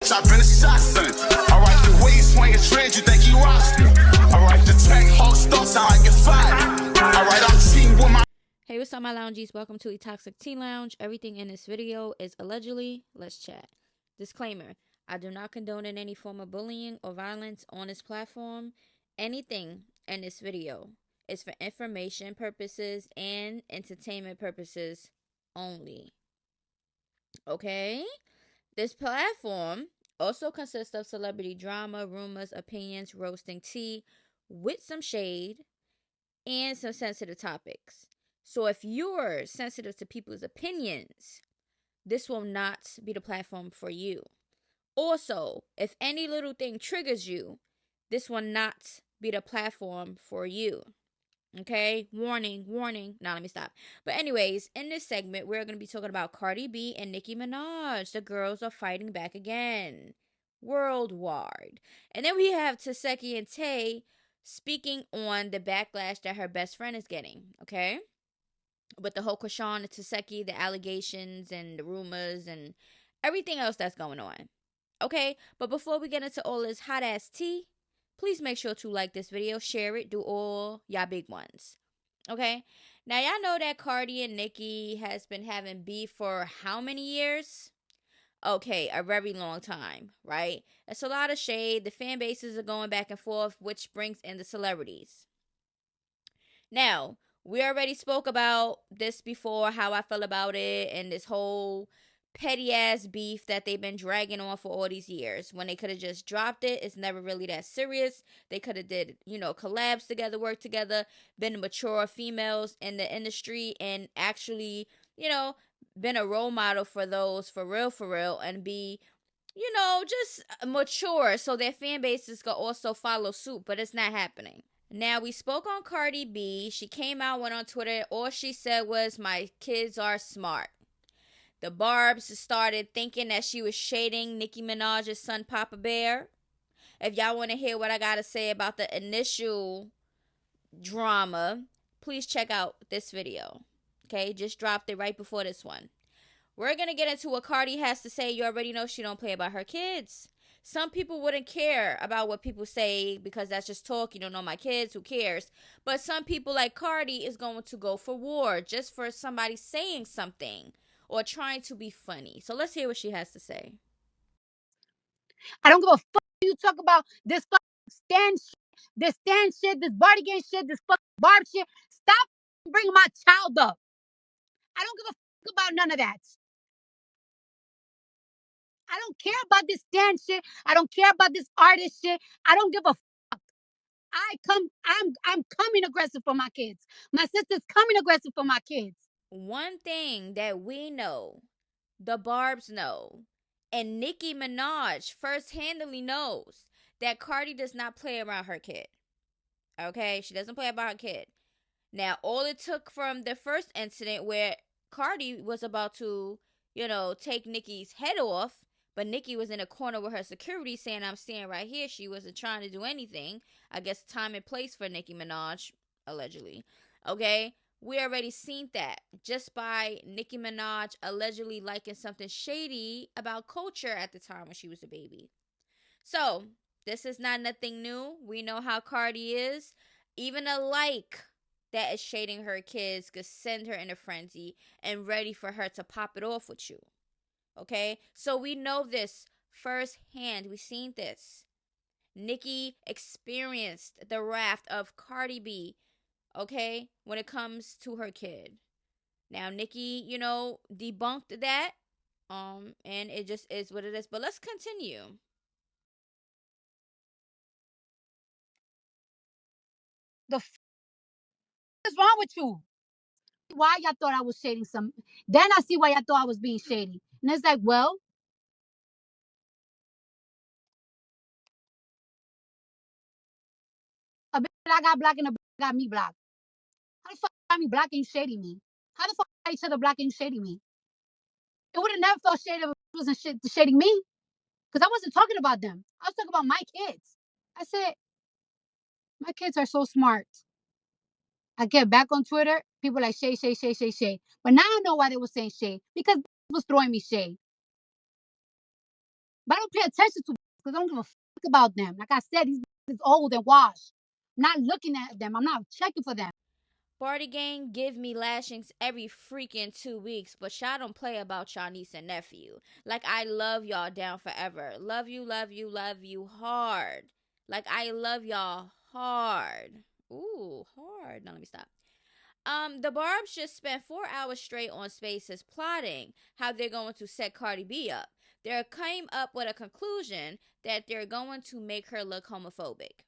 I've been a shot, son. I like the way you swing a trend, you think you rocked it. I like the track, whole stuff sound like it's fire. Alright, I'm cheating with my. Hey, what's up, my loungies? Welcome to a Toxic Tea Lounge. Everything in this video is allegedly. Let's chat. Disclaimer: I do not condone in any form of bullying or violence on this platform. Anything in this video is for information purposes and entertainment purposes only. Okay? This platform also consists of celebrity drama, rumors, opinions, roasting tea with some shade, and some sensitive topics. So if you're sensitive to people's opinions, this will not be the platform for you. Also, if any little thing triggers you, this will not be the platform for you. Okay? Warning, warning. Now let me stop. But anyways, in this segment, we're going to be talking about Cardi B and Nicki Minaj. The girls are fighting back again. Worldwide. And then we have Tesehki and Tay speaking on the backlash that her best friend is getting, okay? With the whole Chrisean and Tesehki, the allegations and the rumors and everything else that's going on, okay? But before we get into all this hot ass tea, please make sure to like this video, share it, do all y'all big ones, okay? Now y'all know that Cardi and Nicki has been having beef for how many years? Okay, a very long time, right? It's a lot of shade. The fan bases are going back and forth, which brings in the celebrities. Now, we already spoke about this before, how I feel about it, and this whole petty ass beef that they've been dragging on for all these years. When they could have just dropped it, it's never really that serious. They could have did, collabs together, work together, been mature females in the industry, and actually, been a role model for those for real, and be, just mature so their fan bases could also follow suit. But it's not happening. Now, we spoke on Cardi B. She came out, went on Twitter. All she said was, "My kids are smart." The BARBZ started thinking that she was shading Nicki Minaj's son, Papa Bear. If y'all want to hear what I got to say about the initial drama, please check out this video. Okay, just dropped it right before this one. We're going to get into what Cardi has to say. You already know she don't play about her kids. Some people wouldn't care about what people say because that's just talk. You don't know my kids. Who cares? But some people like Cardi is going to go for war just for somebody saying something or trying to be funny. So let's hear what she has to say. I don't give a fuck you talk about this fucking stand shit, this bardigan shit, this fucking barb shit. Stop bringing my child up. I don't give a fuck about none of that. I don't care about this stand shit. I don't care about this artist shit. I don't give a fuck. I'm coming aggressive for my kids. My sister's coming aggressive for my kids. One thing that we know, the BARBZ know, and Nicki Minaj first-handedly knows that Cardi does not play around her kid. Okay? She doesn't play about her kid. Now, all it took from the first incident where Cardi was about to, take Nicki's head off, but Nicki was in a corner with her security saying, "I'm staying right here." She wasn't trying to do anything. I guess time and place for Nicki Minaj, allegedly. Okay? We already seen that just by Nicki Minaj allegedly liking something shady about Culture at the time when she was a baby. So, this is not nothing new. We know how Cardi is. Even a like that is shading her kids could send her in a frenzy and ready for her to pop it off with you. Okay? So we know this firsthand. We seen this. Nicki experienced the wrath of Cardi B, okay, when it comes to her kid. Now, Nicki, debunked that, and it just is what it is. But let's continue. The f is wrong with you? Why y'all thought I was shading some? Then I see why y'all thought I was being shady. And it's like, well, a bitch that I got black and a bitch got me blocked. How the fuck got me blocking you shading me? How the fuck got each other blocking you shading me? It would have never felt shady if it wasn't shading me. Because I wasn't talking about them. I was talking about my kids. I said, my kids are so smart. I get back on Twitter, people like shade. But now I know why they were saying shade. Because was throwing me shade. But I don't pay attention to because I don't give a fuck about them. Like I said, these is old and washed. I'm not looking at them. I'm not checking for them. Party gang give me lashings every freaking 2 weeks, but y'all don't play about y'all niece and nephew. Like, I love y'all down forever. Love you, love you, love you hard. Like, I love y'all hard. Ooh, hard. Now let me stop. The Barbs just spent 4 hours straight on Spaces plotting how they're going to set Cardi B up. They came up with a conclusion that they're going to make her look homophobic.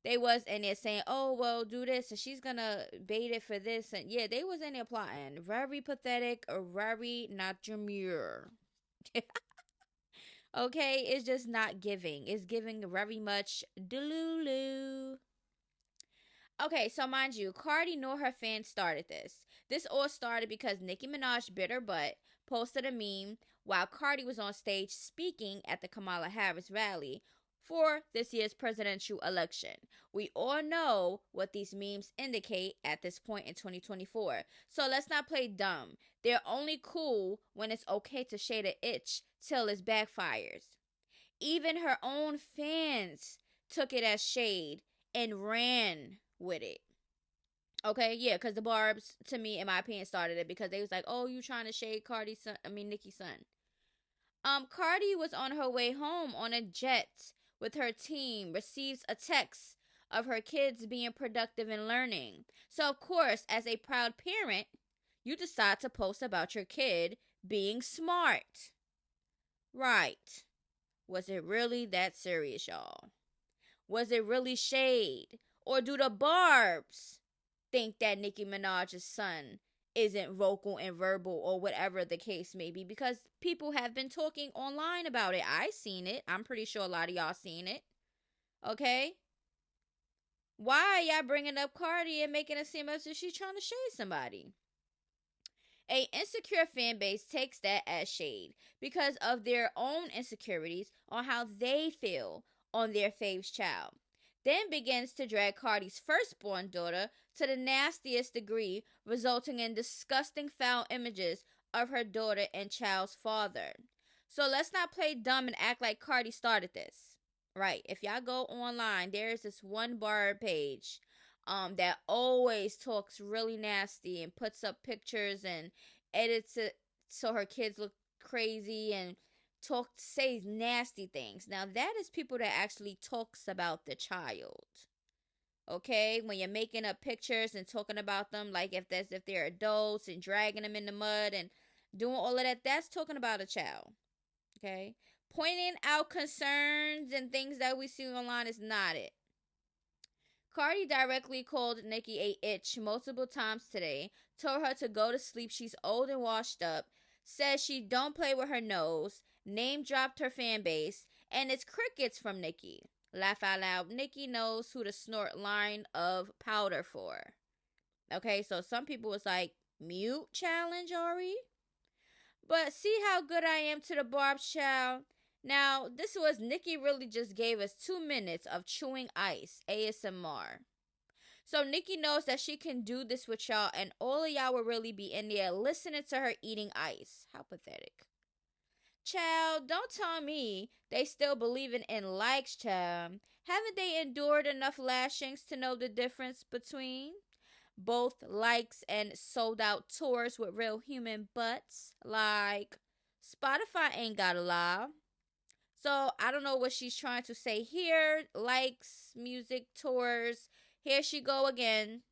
They was in there saying, oh, well, do this, and she's gonna bait it for this, and yeah, they was in there plotting. Very pathetic, or very not demure. Okay, it's just not giving. It's giving very much delulu. Okay, so mind you, Cardi nor her fans started this. This all started because Nicki Minaj bit her butt, posted a meme while Cardi was on stage speaking at the Kamala Harris rally for this year's presidential election. We all know what these memes indicate at this point in 2024. So let's not play dumb. They're only cool when it's okay to shade an itch till it backfires. Even her own fans took it as shade and ran with it. Okay, yeah, because the Barbs, to me, in my opinion, started it because they was like, oh, you trying to shade Nicki's son. Cardi was on her way home on a jet with her team, receives a text of her kids being productive and learning. So, of course, as a proud parent, you decide to post about your kid being smart. Right. Was it really that serious, y'all? Was it really shade? Or do the Barbs think that Nicki Minaj's son isn't vocal and verbal or whatever the case may be? Because people have been talking online about it. I seen it. I'm pretty sure a lot of y'all seen it. Okay? Why are y'all bringing up Cardi and making it seem as if she's trying to shade somebody? A insecure fan base takes that as shade because of their own insecurities on how they feel on their fave's child. Then begins to drag Cardi's firstborn daughter to the nastiest degree, resulting in disgusting foul images of her daughter and child's father. So let's not play dumb and act like Cardi started this. Right. If y'all go online, there's this one Barb page that always talks really nasty and puts up pictures and edits it so her kids look crazy and says nasty things. Now that is people that actually talks about the child. Okay, when you're making up pictures and talking about them like if they're adults and dragging them in the mud and doing all of that, that's talking about a child. Okay, pointing out concerns and things that we see online is not it. Cardi directly called Nicki a itch multiple times today, told her to go to sleep, she's old and washed up, says she don't play with her nose, name dropped her fan base, and it's crickets from Nicki. Laugh out loud, Nicki knows who to snort line of powder for. Okay, so some people was like, mute challenge, Ari? But see how good I am to the Barb's child? Now, this was Nicki really just gave us 2 minutes of chewing ice, ASMR. So Nicki knows that she can do this with y'all, and all of y'all will really be in there listening to her eating ice. How pathetic. Child, don't tell me they still believing in likes, child. Haven't they endured enough lashings to know the difference between both likes and sold out tours with real human butts? Like, Spotify ain't gotta lie. So I don't know what she's trying to say here. Likes, music, tours. Here she go again.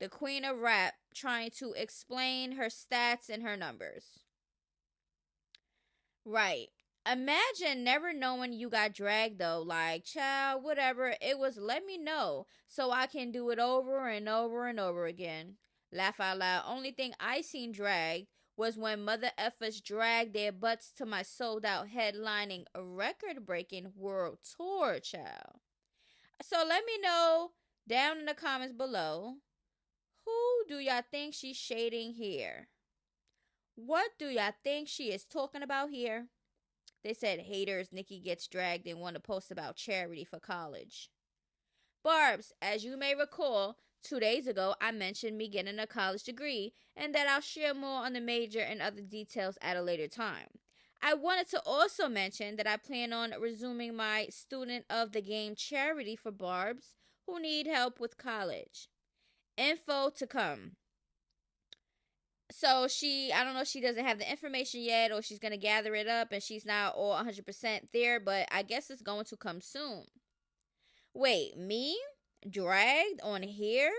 The queen of rap trying to explain her stats and her numbers. Right. Imagine never knowing you got dragged though. Like, child, whatever. It was let me know so I can do it over and over and over again. Laugh out loud. Only thing I seen dragged was when mother effers dragged their butts to my sold out headlining a record-breaking world tour, child. So let me know down in the comments below, who do y'all think she's shading here? What do y'all think she is talking about here? They said haters, Nicki gets dragged and want to post about charity for college. Barbs, as you may recall, 2 days ago, I mentioned me getting a college degree and that I'll share more on the major and other details at a later time. I wanted to also mention that I plan on resuming my Student of the Game charity for barbs who need help with college. Info to come. So I don't know, she doesn't have the information yet, or she's going to gather it up and she's not all 100% there, but I guess it's going to come soon. Wait, me? Dragged on here?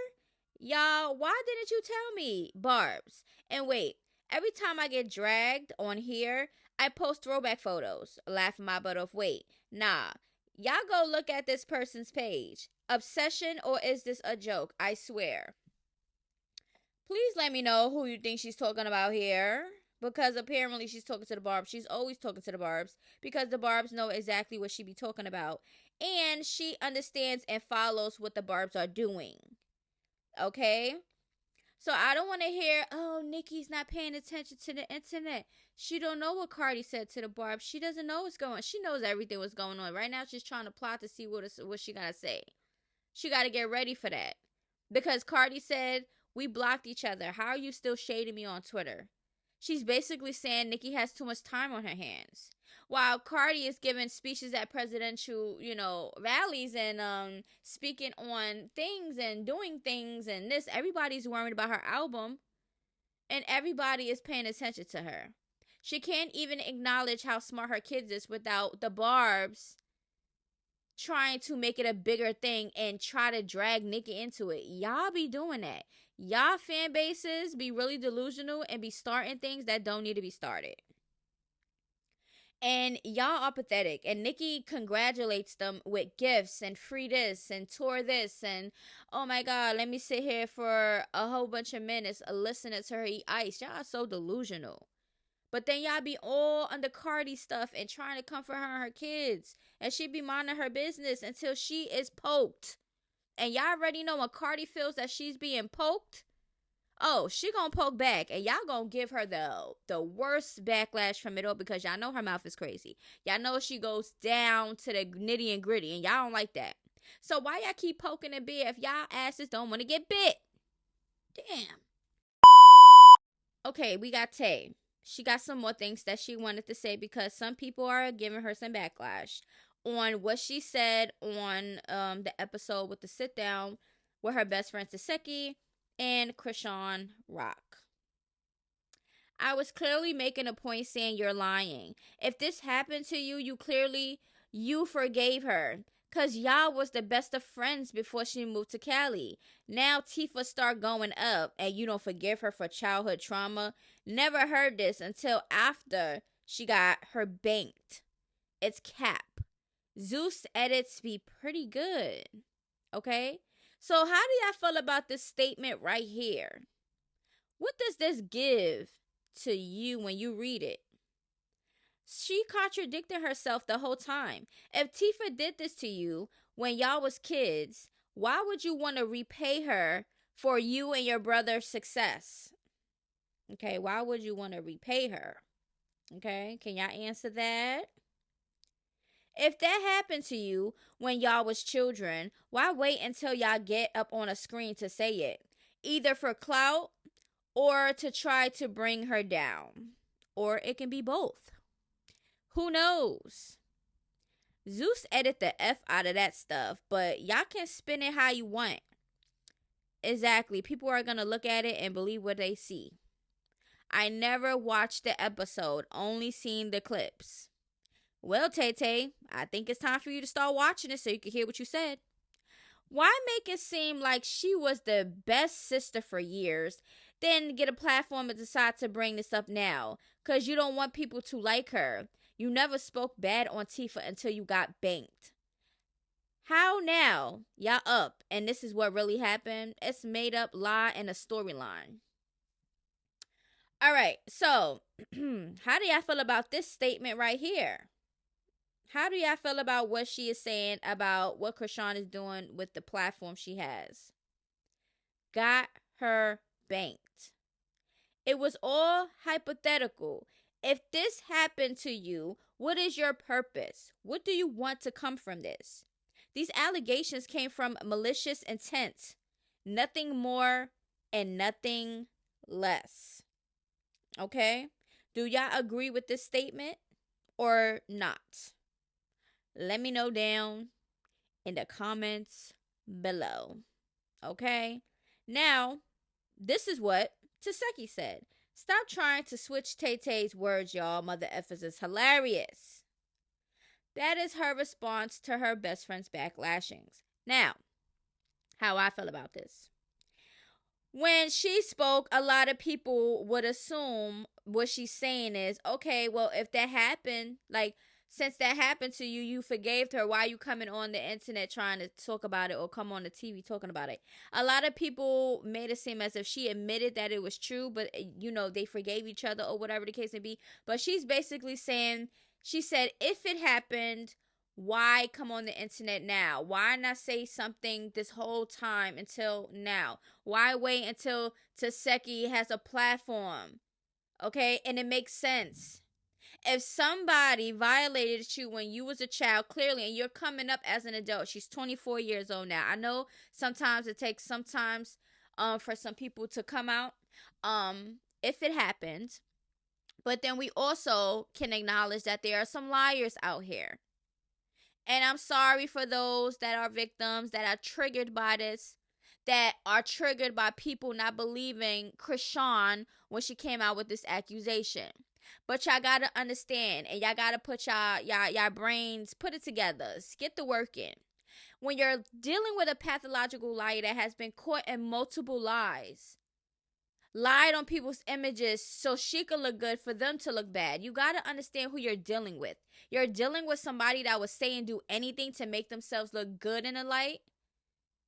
Y'all, why didn't you tell me, Barbs? And wait, every time I get dragged on here, I post throwback photos, laughing my butt off. Wait, nah. Y'all go look at this person's page. Obsession, or is this a joke? I swear. Please let me know who you think she's talking about here. Because apparently she's talking to the Barbs. She's always talking to the Barbs. Because the Barbs know exactly what she be talking about. And she understands and follows what the Barbs are doing. Okay? So I don't want to hear, oh, Nicki's not paying attention to the internet. She don't know what Cardi said to the Barbs. She doesn't know what's going on. She knows everything what's going on. Right now she's trying to plot to see what she got to say. She got to get ready for that. Because Cardi said, we blocked each other. How are you still shading me on Twitter? She's basically saying Nicki has too much time on her hands. While Cardi is giving speeches at presidential, rallies and speaking on things and doing things and this, everybody's worried about her album and everybody is paying attention to her. She can't even acknowledge how smart her kids is without the Barbs trying to make it a bigger thing and try to drag Nicki into it. Y'all be doing that. Y'all fan bases be really delusional and be starting things that don't need to be started. And y'all are pathetic. And Nicki congratulates them with gifts and free this and tour this. And oh my God, let me sit here for a whole bunch of minutes listening to her eat ice. Y'all are so delusional. But then y'all be all under Cardi stuff and trying to comfort her and her kids. And she be minding her business until she is poked. And y'all already know when Cardi feels that she's being poked, oh, she gonna poke back. And y'all gonna give her the worst backlash from it all because y'all know her mouth is crazy. Y'all know she goes down to the nitty and gritty. And y'all don't like that. So why y'all keep poking a bear if y'all asses don't want to get bit? Damn. Okay, we got Tay. She got some more things that she wanted to say because some people are giving her some backlash on what she said on the episode with the sit down with her best friend Tesehki and Chrisean Rock. I was clearly making a point saying you're lying. If this happened to you, you forgave her. Cause y'all was the best of friends before she moved to Cali. Now Tifa start going up and you don't forgive her for childhood trauma. Never heard this until after she got her banked. It's cap. Zeus edits be pretty good. Okay? So how do y'all feel about this statement right here? What does this give to you when you read it? She contradicted herself the whole time. If Tifa did this to you when y'all was kids, why would you want to repay her for you and your brother's success? Okay, why would you want to repay her? Okay, can y'all answer that? If that happened to you when y'all was children, why wait until y'all get up on a screen to say it? Either for clout or to try to bring her down. Or it can be both. Who knows? Zeus edit the F out of that stuff, but y'all can spin it how you want. Exactly. People are going to look at it and believe what they see. I never watched the episode, only seen the clips. Well, Tay Tay, I think it's time for you to start watching it so you can hear what you said. Why make it seem like she was the best sister for years, then get a platform and decide to bring this up now? Because you don't want people to like her. You never spoke bad on Tifa until you got banked. How now? Y'all up, and this is what really happened? It's made up lie and a storyline. All right, so how do y'all feel about this statement right here? How do y'all feel about what she is saying about what Chrisean is doing with the platform she has? Got her banked. It was all hypothetical. If this happened to you, what is your purpose? What do you want to come from this? These allegations came from malicious intent. Nothing more and nothing less. Okay? Do y'all agree with this statement? or not? Let me know down in the comments below. Okay? Now, this is what Tesehki said. Stop trying to switch Tay Tay's words, y'all. Mother effers is hilarious. That is her response to her best friend's backlashings. Now, how I feel about this. When she spoke, a lot of people would assume what she's saying is, okay, well, if that happened, like, since that happened to you, you forgave her. Why are you coming on the internet trying to talk about it or come on the TV talking about it? A lot of people made it seem as if she admitted that it was true, but, you know, they forgave each other or whatever the case may be. But she's basically saying, she said, if it happened, why come on the internet now? Why not say something this whole time until now? Why wait until Tesehki has a platform? Okay, and it makes sense. If somebody violated you when you was a child, clearly, and you're coming up as an adult, she's 24 years old now. I know sometimes it takes for some people to come out if it happened. But then we also can acknowledge that there are some liars out here. And I'm sorry for those that are victims, that are triggered by this, that are triggered by people not believing Chrisean when she came out with this accusation. But y'all gotta understand, and y'all gotta put y'all brains, put it together, get the work in. When you're dealing with a pathological liar that has been caught in multiple lies, lied on people's images so she could look good for them to look bad, you gotta understand who you're dealing with. You're dealing with somebody that would say and do anything to make themselves look good in the light,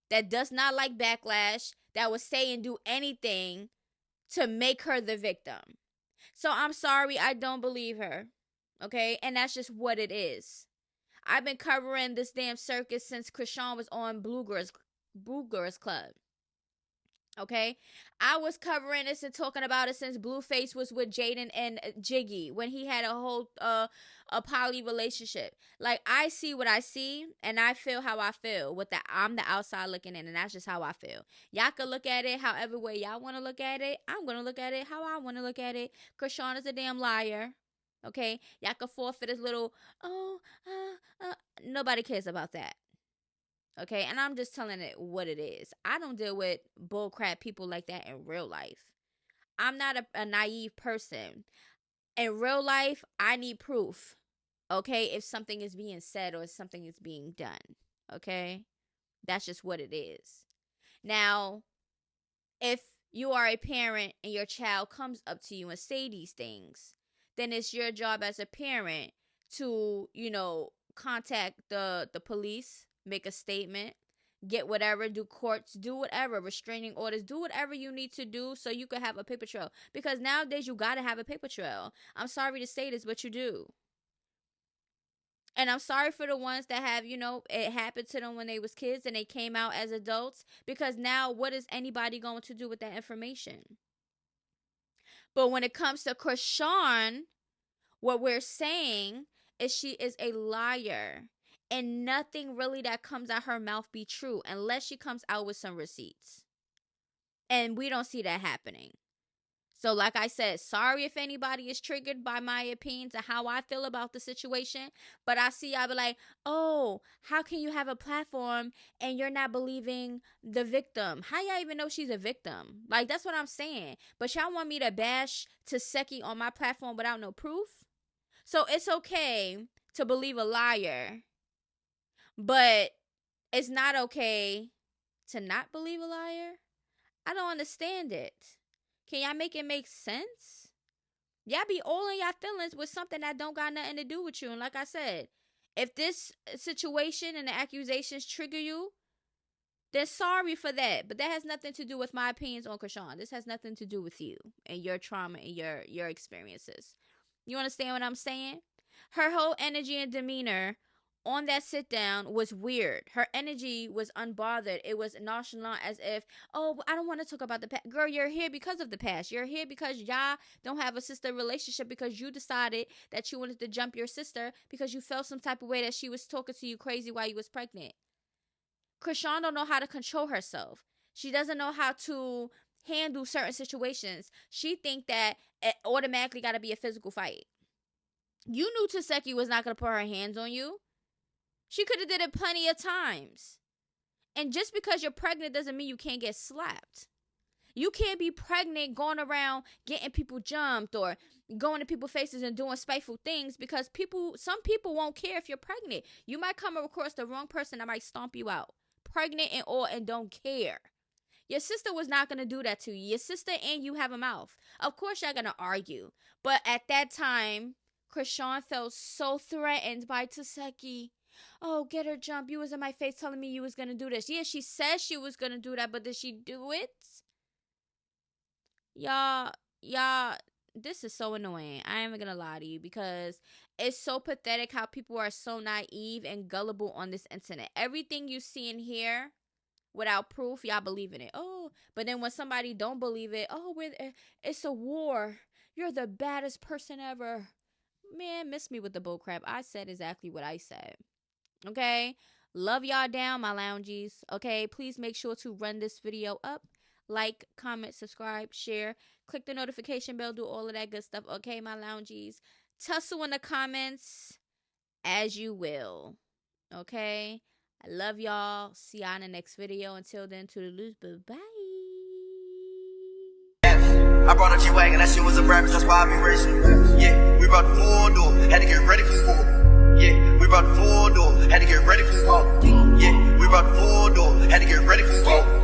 that does not like backlash, that would say and do anything to make her the victim. So I'm sorry, I don't believe her. Okay? And that's just what it is. I've been covering this damn circus since Chrisean was on Blue Girls Club. Okay? I was covering this and talking about it since Blueface was with Jaden and Jiggy, when he had a whole a poly relationship. Like, I see what I see, and I feel how I feel. I'm the outside looking in, and that's just how I feel. Y'all can look at it however way y'all want to look at it. I'm gonna look at it how I want to look at it. Chrisean is a damn liar. Okay? Y'all can fall for this little nobody cares about that. Okay, and I'm just telling it what it is. I don't deal with bullcrap people like that in real life. I'm not a naive person. In real life, I need proof. Okay, if something is being said or if something is being done. Okay, that's just what it is. Now, if you are a parent and your child comes up to you and say these things, then it's your job as a parent to, contact the police, make a statement, get whatever, do courts, do whatever, restraining orders, do whatever you need to do so you can have a paper trail. Because nowadays you got to have a paper trail. I'm sorry to say this, but you do. And I'm sorry for the ones that have, it happened to them when they was kids and they came out as adults. Because now what is anybody going to do with that information? But when it comes to Chrisean, what we're saying is she is a liar. And nothing really that comes out her mouth be true unless she comes out with some receipts. And we don't see that happening. So like I said, sorry if anybody is triggered by my opinions and how I feel about the situation. But I see y'all be like, oh, how can you have a platform and you're not believing the victim? How y'all even know she's a victim? Like, that's what I'm saying. But y'all want me to bash Tesehki on my platform without no proof? So it's okay to believe a liar. But it's not okay to not believe a liar? I don't understand it. Can y'all make it make sense? Y'all be all in y'all feelings with something that don't got nothing to do with you. And like I said, if this situation and the accusations trigger you, then sorry for that. But that has nothing to do with my opinions on Chrisean. This has nothing to do with you and your trauma and your experiences. You understand what I'm saying? Her whole energy and demeanor on that sit down was weird. Her energy was unbothered. It was nonchalant, as if, oh, I don't want to talk about the past. Girl, you're here because of the past. You're here because y'all don't have a sister relationship, because you decided that you wanted to jump your sister because you felt some type of way that she was talking to you crazy while you was pregnant. Chrisean don't know how to control herself. She doesn't know how to handle certain situations. She think that it automatically got to be a physical fight. You knew Tesehki was not going to put her hands on you. She could have did it plenty of times. And just because you're pregnant doesn't mean you can't get slapped. You can't be pregnant going around getting people jumped or going to people's faces and doing spiteful things, because some people won't care if you're pregnant. You might come across the wrong person that might stomp you out. Pregnant and all, and don't care. Your sister was not going to do that to you. Your sister and you have a mouth. Of course you're going to argue. But at that time, Chrisean felt so threatened by Tesehki. Oh, get her jump. You was in my face telling me you was going to do this. Yeah, she said she was going to do that, but did she do it? Y'all, this is so annoying. I ain't even gonna lie to you, because it's so pathetic how people are so naive and gullible on this internet. Everything you see in here without proof, y'all believe in it. Oh, but then when somebody don't believe it, oh, it's a war. You're the baddest person ever. Man, miss me with the bullcrap. I said exactly what I said. Okay? Love y'all down, my loungies. Okay? Please make sure to run this video up. Like, comment, subscribe, share. Click the notification bell. Do all of that good stuff. Okay, my loungies? Tussle in the comments as you will. Okay? I love y'all. See y'all in the next video. Until then, toodaloo. Bye-bye. I brought a G-Wagon, that shit was a BARBZ, that's why I be racing. Yeah, we brought the full door, had to get ready for war. Yeah, we brought the full door, had to get ready for war. Yeah, we brought the full door, had to get ready for war.